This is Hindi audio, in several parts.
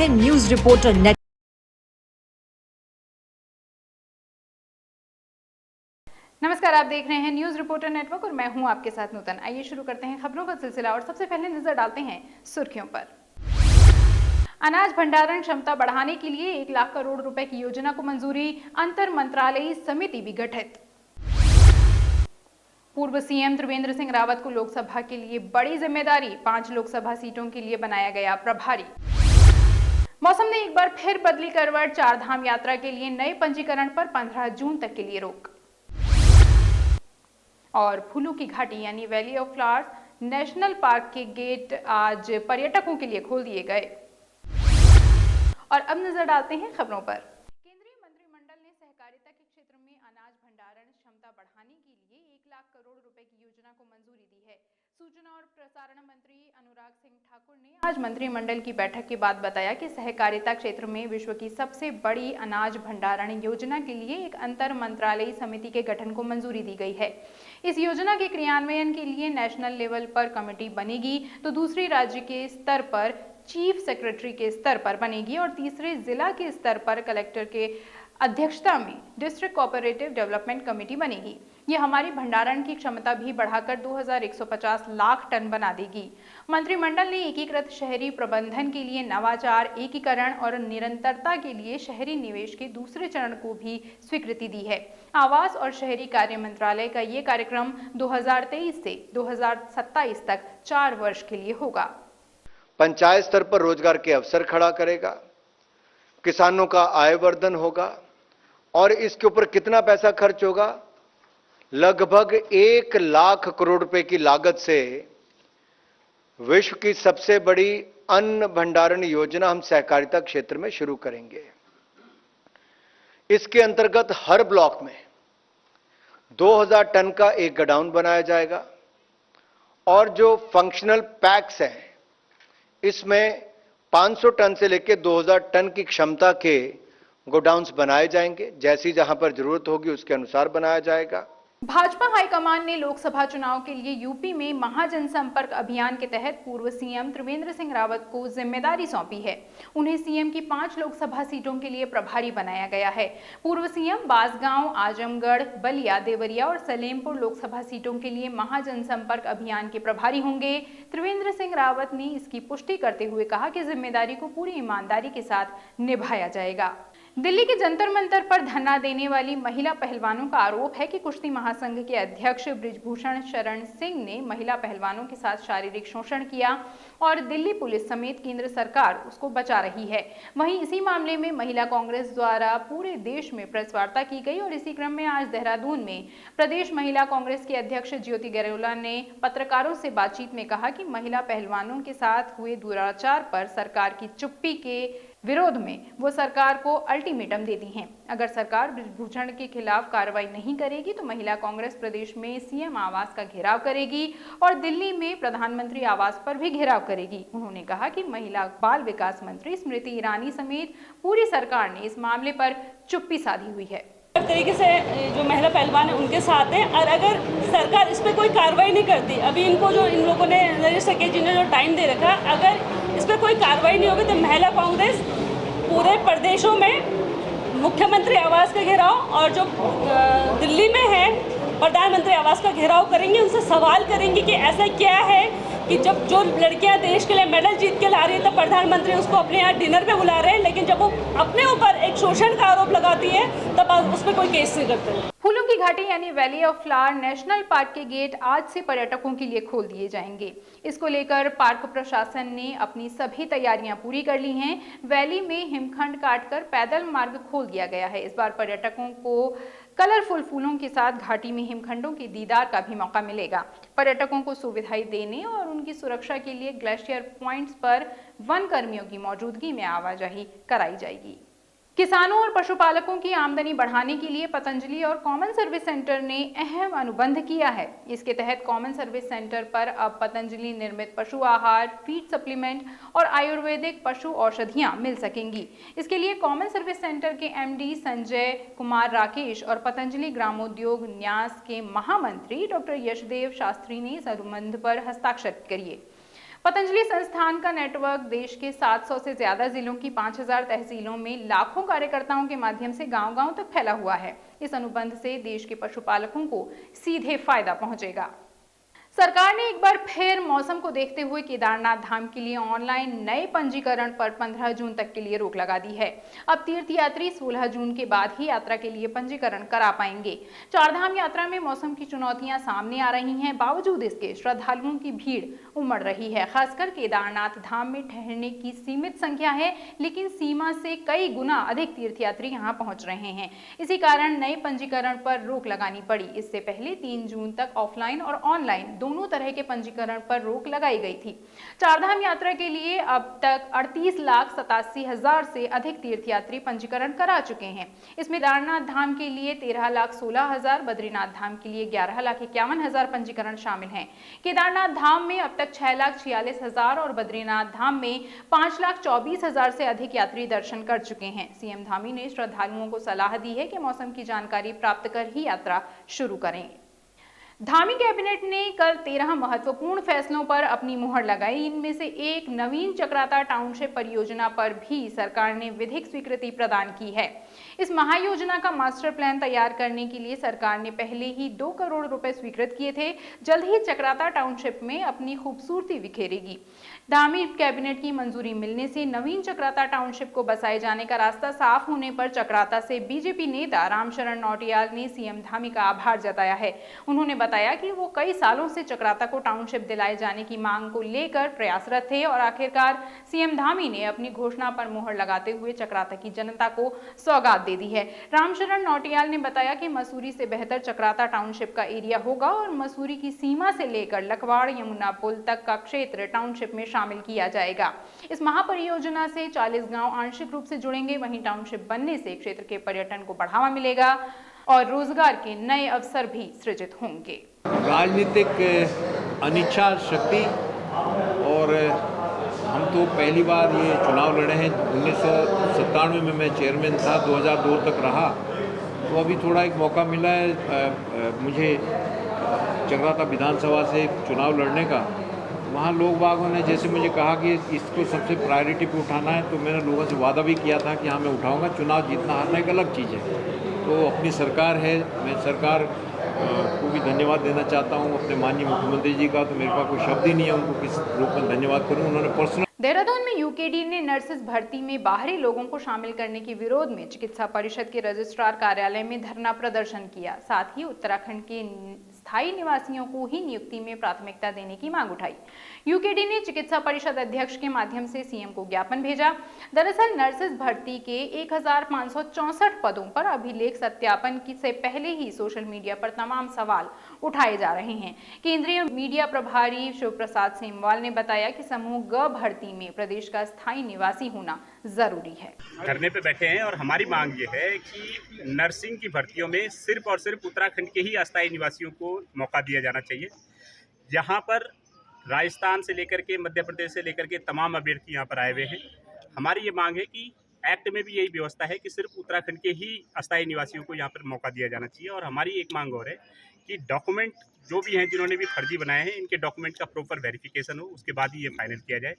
हैं न्यूज रिपोर्टर नेट। नमस्कार, आप देख रहे हैं न्यूज रिपोर्टर नेटवर्क और मैं हूं आपके साथ नूतन। आइए शुरू करते हैं खबरों का सिलसिला और सबसे पहले नजर डालते हैं सुर्खियों पर। अनाज भंडारण क्षमता बढ़ाने के लिए 1 लाख करोड़ रुपए की योजना को मंजूरी, अंतर मंत्रालयी समिति भी गठित। पूर्व सीएम त्रिवेंद्र सिंह रावत को लोकसभा के लिए बड़ी जिम्मेदारी, 5 लोकसभा सीटों के लिए बनाया गया प्रभारी। मौसम ने एक बार फिर बदली करवट, 4 धाम यात्रा के लिए नए पंजीकरण पर 15 जून तक के लिए रोक। और फूलों की घाटी यानी valley of flowers national park के गेट आज पर्यटकों के लिए खोल दिए गए। और अब नजर डालते हैं खबरों पर। केंद्रीय मंत्रिमंडल ने सहकारिता के क्षेत्र में अनाज भंडारण क्षमता बढ़ाने के लिए 1 लाख करोड़ रुपए की योजना को मंजूरी दी है। सूचना और प्रसारण मंत्री अनुराग सिंह ठाकुर ने आज मंत्रिमंडल की बैठक के बाद बताया कि सहकारिता क्षेत्र में विश्व की सबसे बड़ी अनाज भंडारण योजना के लिए एक अंतर मंत्रालयी समिति के गठन को मंजूरी दी गई है। इस योजना के क्रियान्वयन के लिए नेशनल लेवल पर कमेटी बनेगी, तो दूसरी राज्य के स्तर पर चीफ सेक्रेटरी के स्तर पर बनेगी और तीसरे जिला के स्तर पर कलेक्टर के अध्यक्षता में डिस्ट्रिक्ट कोऑपरेटिव डेवलपमेंट कमेटी बनेगी। ये हमारी भंडारण की क्षमता भी बढ़ाकर 2150 लाख टन बना देगी। मंत्रिमंडल ने एकीकृत शहरी प्रबंधन के लिए नवाचार, एकीकरण और निरंतरता के लिए शहरी निवेश के दूसरे चरण को भी स्वीकृति दी है। आवास और शहरी कार्य मंत्रालय का ये कार्यक्रम 2023 से 2027 तक 4 वर्ष के लिए होगा। पंचायत स्तर पर रोजगार के अवसर खड़ा करेगा, किसानों का आय वर्धन होगा और इसके ऊपर कितना पैसा खर्च होगा? लगभग 1 लाख करोड़ रुपए की लागत से विश्व की सबसे बड़ी अन्न भंडारण योजना हम सहकारिता क्षेत्र में शुरू करेंगे। इसके अंतर्गत हर ब्लॉक में 2000 टन का एक गोडाउन बनाया जाएगा और जो फंक्शनल पैक्स हैं इसमें 500 टन से लेकर 2000 टन की क्षमता के गोडाउन्स बनाए जाएंगे। जैसी जहां पर जरूरत होगी उसके अनुसार बनाया जाएगा। भाजपा हाईकमान ने लोकसभा चुनाव के लिए यूपी में महाजनसंपर्क अभियान के तहत पूर्व सीएम त्रिवेंद्र सिंह रावत को जिम्मेदारी सौंपी है। उन्हें सीएम की 5 लोकसभा सीटों के लिए प्रभारी बनाया गया है। पूर्व सीएम बांसगांव, आजमगढ़, बलिया, देवरिया और सलेमपुर लोकसभा सीटों के लिए महाजनसंपर्क अभियान के प्रभारी होंगे। त्रिवेंद्र सिंह रावत ने इसकी पुष्टि करते हुए कहा कि जिम्मेदारी को पूरी ईमानदारी के साथ निभाया जाएगा। दिल्ली के जंतर मंतर पर धरना देने वाली महिला पहलवानों का आरोप है कि कुश्ती महासंघ के अध्यक्ष बृजभूषण शरण सिंह ने महिला पहलवानों के साथ शारीरिक शोषण किया और दिल्ली पुलिस समेत केंद्र सरकार उसको बचा रही है। वहीं इसी मामले में महिला कांग्रेस द्वारा पूरे देश में प्रेस वार्ता की गई और इसी क्रम में आज देहरादून में प्रदेश महिला कांग्रेस के अध्यक्ष ज्योति गैरोला ने पत्रकारों से बातचीत में कहा कि महिला पहलवानों के साथ हुए दुराचार पर सरकार की चुप्पी के विरोध में वो सरकार को अल्टीमेटम देती हैं। अगर सरकार बृजभूषण के खिलाफ कार्रवाई नहीं करेगी तो महिला कांग्रेस प्रदेश में सीएम आवास का घेराव करेगी और दिल्ली में प्रधानमंत्री आवास पर भी घेराव करेगी। उन्होंने कहा कि महिला बाल विकास मंत्री स्मृति ईरानी समेत पूरी सरकार ने इस मामले पर चुप्पी साधी हुई है। हर तरीके से जो महिला पहलवान है उनके साथ हैं और अगर सरकार इस पर कोई कार्रवाई नहीं करती, अभी इनको जो इन लोगों ने नरेश सकेत ने जो टाइम दे रखा, अगर इस पर कोई कार्रवाई नहीं होगी तो महिला कांग्रेस पूरे प्रदेशों में मुख्यमंत्री आवास का घेराव और जो दिल्ली में है प्रधानमंत्री आवास का घेराव करेंगे। उनसे सवाल करेंगे कि ऐसा क्या है कि जब जो लड़कियां देश के लिए मेडल जीत के ला रही है तब प्रधानमंत्री उसको अपने यहाँ डिनर पे बुला रहे हैं, लेकिन जब वो अपने ऊपर एक शोषण का आरोप लगाती है तब उस पर कोई केस नहीं करते। फूलों की घाटी यानी valley of flower national park के गेट आज से पर्यटकों के लिए खोल दिए जाएंगे। इसको लेकर पार्क प्रशासन ने अपनी सभी तैयारियां पूरी कर ली हैं। वैली में हिमखंड काटकर पैदल मार्ग खोल दिया गया है। इस बार पर्यटकों को कलरफुल फूलों के साथ घाटी में हिमखंडों के दीदार का भी मौका मिलेगा। पर्यटकों को सुविधाएं देने और उनकी सुरक्षा के लिए ग्लेशियर पॉइंट्स पर वन कर्मियों की मौजूदगी में आवाजाही कराई जाएगी। किसानों और पशुपालकों की आमदनी बढ़ाने के लिए पतंजलि और कॉमन सर्विस सेंटर ने अहम अनुबंध किया है। इसके तहत कॉमन सर्विस सेंटर पर अब पतंजलि निर्मित पशु आहार, फीड सप्लीमेंट और आयुर्वेदिक पशु औषधियां मिल सकेंगी। इसके लिए कॉमन सर्विस सेंटर के एमडी संजय कुमार राकेश और पतंजलि ग्रामोद्योग न्यास के महामंत्री डॉक्टर यशदेव शास्त्री ने इस अनुबंध पर हस्ताक्षर किए। पतंजलि संस्थान का नेटवर्क देश के 700 से ज्यादा जिलों की 5000 तहसीलों में लाखों कार्यकर्ताओं के माध्यम से गांव-गांव तक फैला हुआ है। इस अनुबंध से देश के पशुपालकों को सीधे फायदा पहुंचेगा। सरकार ने एक बार फिर मौसम को देखते हुए केदारनाथ धाम के लिए ऑनलाइन नए पंजीकरण पर 15 जून तक के लिए रोक लगा दी है। अब तीर्थयात्री 16 जून के बाद ही यात्रा के लिए पंजीकरण करा पाएंगे। चारधाम यात्रा में मौसम की चुनौतियां सामने आ रही हैं, बावजूद इसके श्रद्धालुओं की भीड़ उमड़ रही है। खासकर केदारनाथ धाम में ठहरने की सीमित संख्या है, लेकिन सीमा से कई गुना अधिक तीर्थयात्री यहां पहुंच रहे हैं। इसी कारण नए पंजीकरण पर रोक लगानी पड़ी। इससे पहले 3 जून तक ऑफलाइन और ऑनलाइन दोनों तरह के पंजीकरण पर रोक लगाई गई थी। चारधाम यात्रा के लिए अब तक 38,87,000 से अधिक तीर्थयात्री पंजीकरण करा चुके हैं। इसमें केदारनाथ धाम के लिए 13,16,000, बद्रीनाथ धाम के लिए 11,51,000 पंजीकरण शामिल हैं। केदारनाथ धाम में अब तक 6,46,000 और बद्रीनाथ धाम में 5,24,000 से अधिक यात्री दर्शन कर चुके हैं। सीएम धामी ने श्रद्धालुओं को सलाह दी है कि मौसम की जानकारी प्राप्त कर ही यात्रा शुरू करें। धामी कैबिनेट ने कल 13 महत्वपूर्ण फैसलों पर अपनी मुहर लगाई। इनमें से एक नवीन चक्राता टाउनशिप परियोजना पर भी सरकार ने विधिक स्वीकृति प्रदान की है। इस महायोजना का मास्टर प्लान तैयार करने के लिए सरकार ने पहले ही 2 करोड़ रुपए स्वीकृत किए थे। जल्द ही चक्राता टाउनशिप में अपनी खूबसूरती बिखेरेगी। धामी कैबिनेट की मंजूरी मिलने से नवीन चक्राता टाउनशिप को बसाए जाने का रास्ता साफ होने पर चक्राता से बीजेपी नेता रामशरण नौटियाल ने सीएम धामी का आभार जताया है। उन्होंने बताया कि वो कई सालों से चक्राता को टाउनशिप दिलाए जाने की मांग को लेकर प्रयासरत थे और आखिरकार सीएम धामी ने अपनी घोषणा पर मुहर लगाते हुए चक्राता की जनता को सौगात दे दी है। रामशरण नौटियाल ने बताया कि मसूरी से बेहतर चक्राता टाउनशिप का एरिया होगा और मसूरी की सीमा से लेकर लखवाड़ यमुना पुल तक का क्षेत्र टाउनशिप में शामिल किया जाएगा। इस महापरियोजना से 40 गांव आंशिक रूप से जुड़ेंगे। वहीं टाउनशिप बनने से क्षेत्र के पर्यटन को बढ़ावा मिलेगा और रोजगार के नए अवसर भी सृजित होंगे। राजनीतिक अनिच्छा शक्ति और हम तो पहली बार ये चुनाव लड़े हैं। 1997 में मैं चेयरमैन था, 2002 तक रहा, तो अभी थोड़ा एक मौका मिला है मुझे चक्राता विधानसभा से चुनाव लड़ने का। वहाँ लोग बागों ने जैसे मुझे कहा कि इसको सबसे प्रायोरिटी पे उठाना है, तो मैंने लोगों से वादा भी किया था कि हाँ मैं उठाऊंगा। चुनाव जीतना हारना एक अलग चीज़ है। तो अपनी सरकार है, मैं सरकार को भी धन्यवाद देना चाहता हूँ, अपने माननीय मुख्यमंत्री जी का। तो मेरे पास कोई शब्द ही नहीं है उनको किस रूप में धन्यवाद करूँ। उन्होंने पर्सनल देहरादून में यूकेडी ने नर्सेस भर्ती में बाहरी लोगों को शामिल करने के विरोध में चिकित्सा परिषद के रजिस्ट्रार कार्यालय में धरना प्रदर्शन किया। साथ ही उत्तराखंड के स्थायी निवासियों को ही नियुक्ति में प्राथमिकता देने की मांग उठाई। यूकेडी ने चिकित्सा परिषद अध्यक्ष के माध्यम से सीएम को ज्ञापन भेजा। दरअसल नर्सेस भर्ती के 1564 पदों पर अभिलेख सत्यापन से पहले ही सोशल मीडिया पर तमाम सवाल उठाए जा रहे हैं। केंद्रीय मीडिया प्रभारी शिव प्रसाद सेमवाल ने बताया कि समूह ग भर्ती में प्रदेश का स्थायी निवासी होना जरूरी है। धरने पे बैठे हैं और हमारी मांग ये है कि नर्सिंग की भर्तियों में सिर्फ और सिर्फ उत्तराखंड के ही अस्थायी निवासियों को मौका दिया जाना चाहिए। यहाँ पर राजस्थान से लेकर के मध्य प्रदेश से लेकर के तमाम अभ्यर्थी यहाँ पर आए हुए हैं। हमारी ये मांग है कि एक्ट में भी यही व्यवस्था है कि सिर्फ उत्तराखंड के ही अस्थायी निवासियों को यहाँ पर मौका दिया जाना चाहिए। और हमारी एक मांग और है कि डॉक्यूमेंट जो भी हैं जिन्होंने भी फर्जी बनाए हैं, इनके डॉक्यूमेंट का प्रॉपर वेरिफिकेशन हो, उसके बाद ही ये फाइनल किया जाए।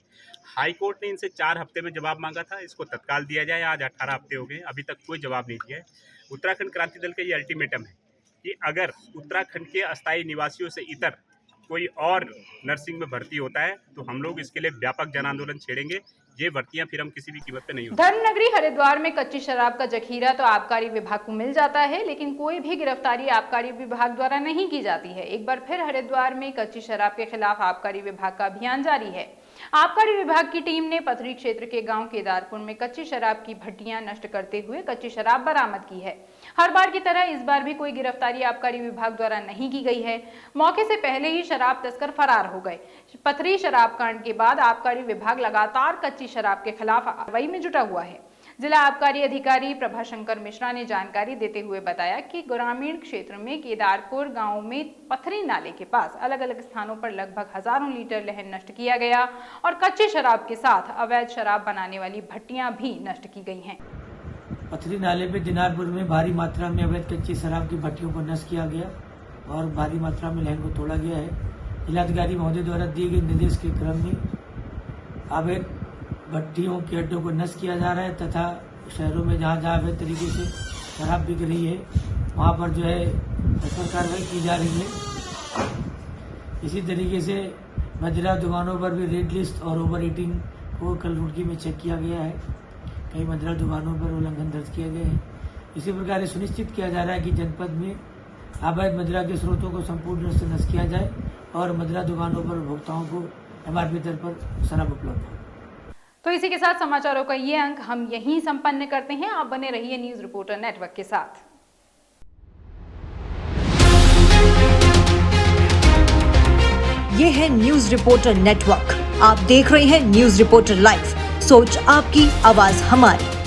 हाई कोर्ट ने इनसे 4 हफ्ते में जवाब मांगा था, इसको तत्काल दिया जाए। आज 18 हफ्ते हो गए, अभी तक कोई जवाब नहीं दिया है। उत्तराखंड क्रांति दल का ये अल्टीमेटम है कि अगर उत्तराखंड के अस्थायी निवासियों से इतर कोई और नर्सिंग में भर्ती होता है तो हम लोग इसके लिए व्यापक जन आंदोलन छेड़ेंगे। ये भर्तियां फिर हम किसी भी कीमत पे नहीं होंगी। धर्मनगरी हरिद्वार में कच्ची शराब का जखीरा तो आबकारी विभाग को मिल जाता है, लेकिन कोई भी गिरफ्तारी आबकारी विभाग द्वारा नहीं की जाती है। एक बार फिर हरिद्वार में कच्ची शराब के खिलाफ आबकारी विभाग का अभियान जारी है। आबकारी विभाग की टीम ने पथरी क्षेत्र के गांव केदारपुर में कच्ची शराब की भट्टियां नष्ट करते हुए कच्ची शराब बरामद की है। हर बार की तरह इस बार भी कोई गिरफ्तारी आबकारी विभाग द्वारा नहीं की गई है। मौके से पहले ही शराब तस्कर फरार हो गए। पथरी शराब कांड के बाद आबकारी विभाग लगातार कच्ची शराब के खिलाफ कार्रवाई में जुटा हुआ है। जिला आबकारी अधिकारी प्रभाशंकर मिश्रा ने जानकारी देते हुए बताया कि ग्रामीण क्षेत्र में केदारपुर गांव में पथरी नाले के पास अलग अलग स्थानों पर लगभग हजारों लीटर लहन नष्ट किया गया और कच्चे शराब के साथ अवैध शराब बनाने वाली भट्टियां भी नष्ट की गई हैं। पथरी नाले पे दिनारपुर में भारी मात्रा में अवैध कच्ची शराब की भट्टियों को नष्ट किया गया और भारी मात्रा में लहन को तोड़ा गया है। जिलाधिकारी महोदय द्वारा दिए गए निर्देश के क्रम में अवैध भट्टियों के अड्डों को नष्ट किया जा रहा है तथा शहरों में जहाँ जहाँ अवैध तरीके से शराब बिक रही है वहाँ पर जो है कठोर कार्रवाई की जा रही है। इसी तरीके से मदिरा दुकानों पर भी रेड लिस्ट और ओवर ईटिंग को कल रुड़की में चेक किया गया है। कई मदिरा दुकानों पर उल्लंघन दर्ज किए गए हैं। इसी प्रकार ये सुनिश्चित किया जा रहा है कि जनपद में अवैध मदिरा के स्रोतों को संपूर्ण रूप से नष्ट किया जाए और मदिरा दुकानों पर उपभोक्ताओं को MRP दर पर शराब उपलब्ध हो। तो इसी के साथ समाचारों का ये अंक हम यहीं संपन्न करते हैं। आप बने रहिए न्यूज रिपोर्टर नेटवर्क के साथ। ये है न्यूज रिपोर्टर नेटवर्क। आप देख रहे हैं न्यूज रिपोर्टर लाइव। सोच आपकी, आवाज हमारी।